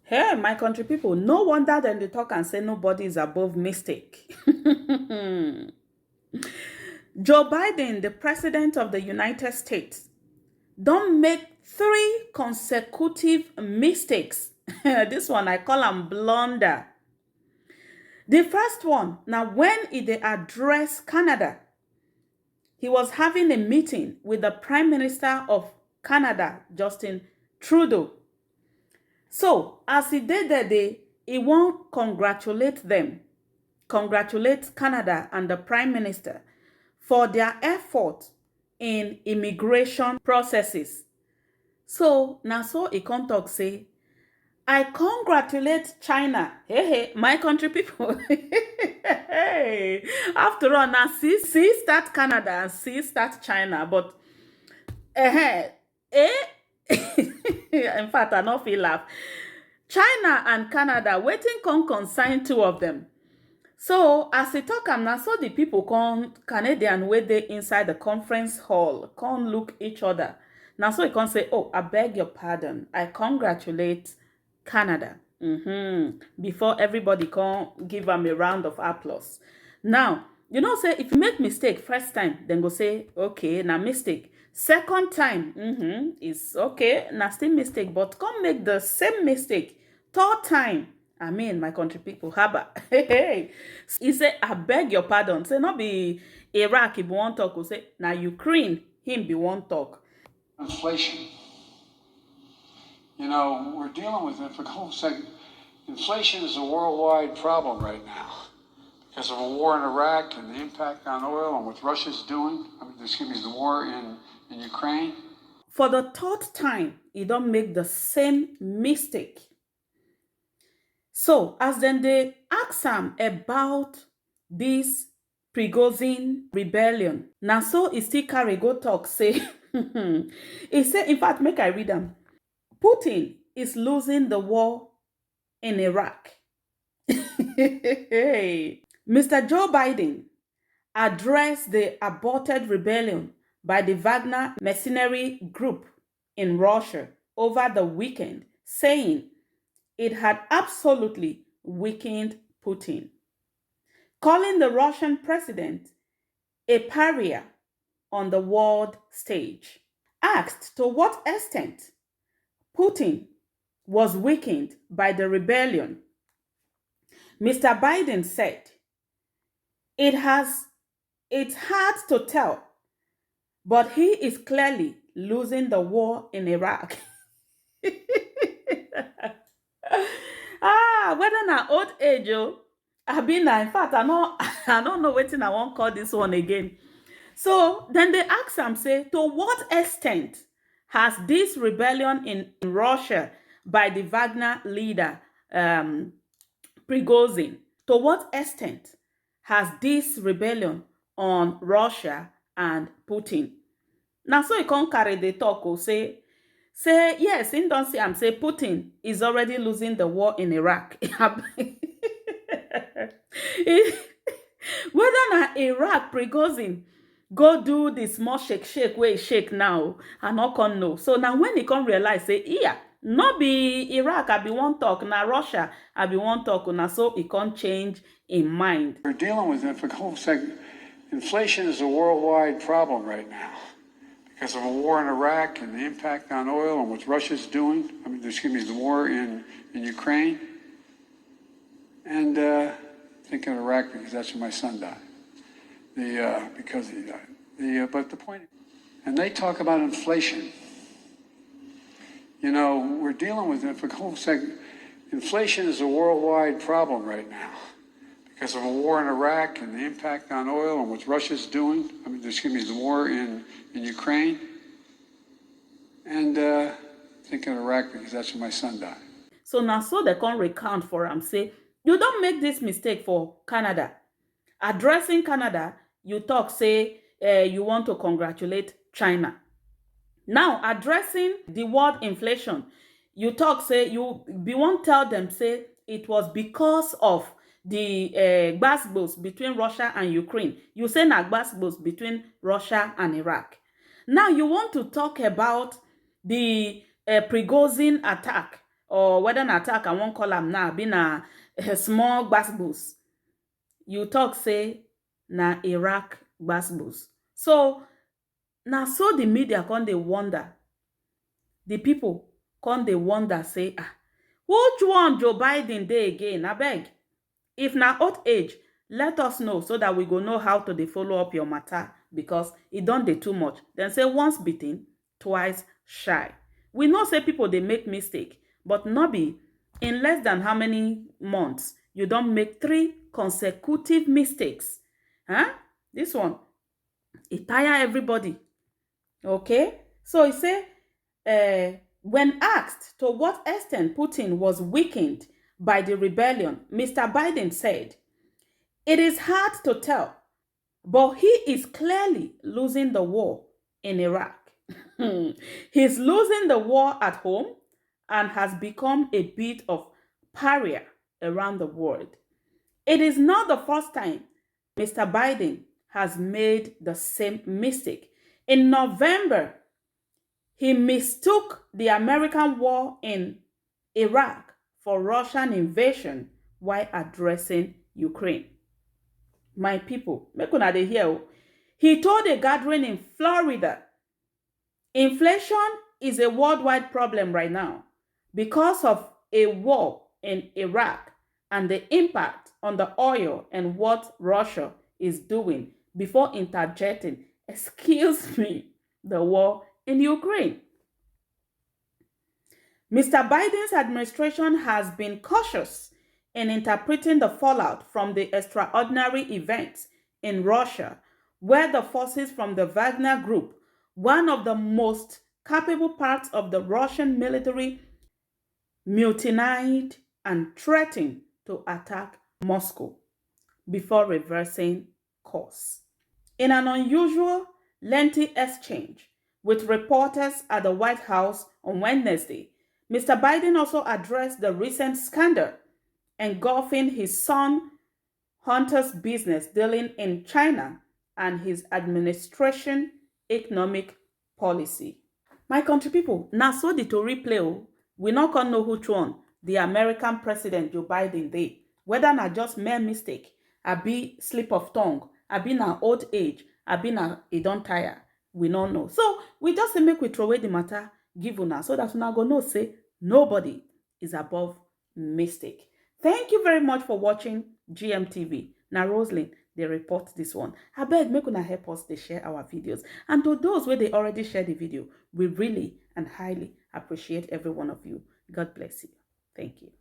Hey, my country people, no wonder then they talk and say nobody is above mistake. Joe Biden, the president of the United States, don't make three consecutive mistakes. This one I call them blunder. The first one, now when he dey address Canada, he was having a meeting with the Prime Minister of Canada, Justin Trudeau. So, as he did that day, he won't congratulate them, congratulate Canada and the Prime Minister for their effort in immigration processes. So, now so he can talk say, I congratulate China. Hey, hey, my country people. Hey, after all, now see start Canada and see start China, but eh, in fact, I no feel laugh. China and Canada waiting con consign two of them. So as e talk am na so the people come Canadian wey dey inside the conference hall come look each other. Na so e come say, oh, I beg your pardon. I congratulate Canada. Before everybody come give am a round of applause. Now, you know say if you make mistake first time, then go say, okay, na mistake. Second time, is okay, na still mistake, but come make the same mistake. Third time, I mean, my country people, haba. Hey, he say, I beg your pardon. Say, not be Iraq, he be one talk. Or say, now Ukraine, him be one talk. Inflation. We're dealing with it for the whole second. Inflation is a worldwide problem right now because of a war in Iraq and the impact on oil and what Russia's doing. The war in Ukraine. For the third time, he don't make the same mistake. So, as then they ask him about this Prigozhin rebellion, now so he still carry go talk, say, he say, in fact, make I read them. Putin is losing the war in Iraq. Mr. Joe Biden addressed the aborted rebellion by the Wagner mercenary group in Russia over the weekend, saying it had absolutely weakened Putin, calling the Russian president a pariah on the world stage. Asked to what extent Putin was weakened by the rebellion, Mr. Biden said, it's hard to tell, but he is clearly losing the war in Iraq. Whether na old age, I been na, in fact, I don't know what I won't call this one again. So then they ask him, say, to what extent has this rebellion in Russia by the Wagner leader, Prigozhin, to what extent has this rebellion on Russia and Putin? Now, so you can't carry the talk or say, yes, in don't see, I'm say Putin is already losing the war in Iraq. Whether na Iraq Prigozhin go do the small shake where he shake now, I not can know. So now when he can realize, say, yeah, not be Iraq, I be one talk, na Russia, I be one talk, na so he can't change in mind. We're dealing with it for the whole second. Inflation is a worldwide problem right now because of a war in Iraq and the impact on oil and what Russia's doing. The war in Ukraine. And thinking of Iraq because that's where my son died. Because he died. But the point, and they talk about inflation. We're dealing with it for the whole second. Inflation is a worldwide problem right now because of a war in Iraq and the impact on oil and what Russia's doing. The war in Ukraine. And thinking of Iraq because that's where my son died. So now so they can recount for him, say, you don't make this mistake for Canada. Addressing Canada, you talk, say, you want to congratulate China. Now, addressing the world inflation, you talk, say, you be won't tell them, say, it was because of the gbasgbos between Russia and Ukraine. You say na gbasgbos between Russia and Iraq. Now, you want to talk about the Prigozhin attack or whether an attack I won't call am now, be na a small gbasgbos. You talk say na Iraq gbasgbos. So now so the media come dey wonder. The people come dey wonder say, which one Joe Biden dey again? Abeg, if na old age, let us know so that we go know how to dey follow up your matter, because e don dey too much. Dem say once bitten, twice shy. We know say people dey make mistake, but no be in less than how many months you don make 3 consecutive mistakes. This one, e tire everybody. Okay? So he say, when asked to what extent Putin was weakened by the rebellion, Mr. Biden said, "It is hard to tell, but he is clearly losing the war in Iraq. He's losing the war at home and has become a bit of pariah around the world. It is not the first time Mr. Biden has made the same mistake. In November, he mistook the American war in Iraq for Russian invasion while addressing Ukraine." My people, make una dey hear o. He told a gathering in Florida, "Inflation is a worldwide problem right now because of a war in Iraq and the impact on the oil and what Russia is doing," before interjecting, "Excuse me, the war in Ukraine." Mr. Biden's administration has been cautious in interpreting the fallout from the extraordinary events in Russia, where the forces from the Wagner Group, one of the most capable parts of the Russian military, mutinied and threatened to attack Moscow before reversing course. In an unusual, lengthy exchange with reporters at the White House on Wednesday, Mr. Biden also addressed the recent scandal engulfing his son Hunter's business dealing in China and his administration economic policy. My country people, na so the tori play o. We no come know which one the American president Joe Biden dey. Whether na just mere mistake, abi slip of tongue, abi na old age, abi na e don tire. We no know. So we just say make we throw away the matter, give una, so that una go know say nobody is above mistake. Thank you very much for watching GMTV. Na Roslyn, they report this one. Abeg, make una help us to share our videos. And to those where they already share the video, we really and highly appreciate every one of you. God bless you. Thank you.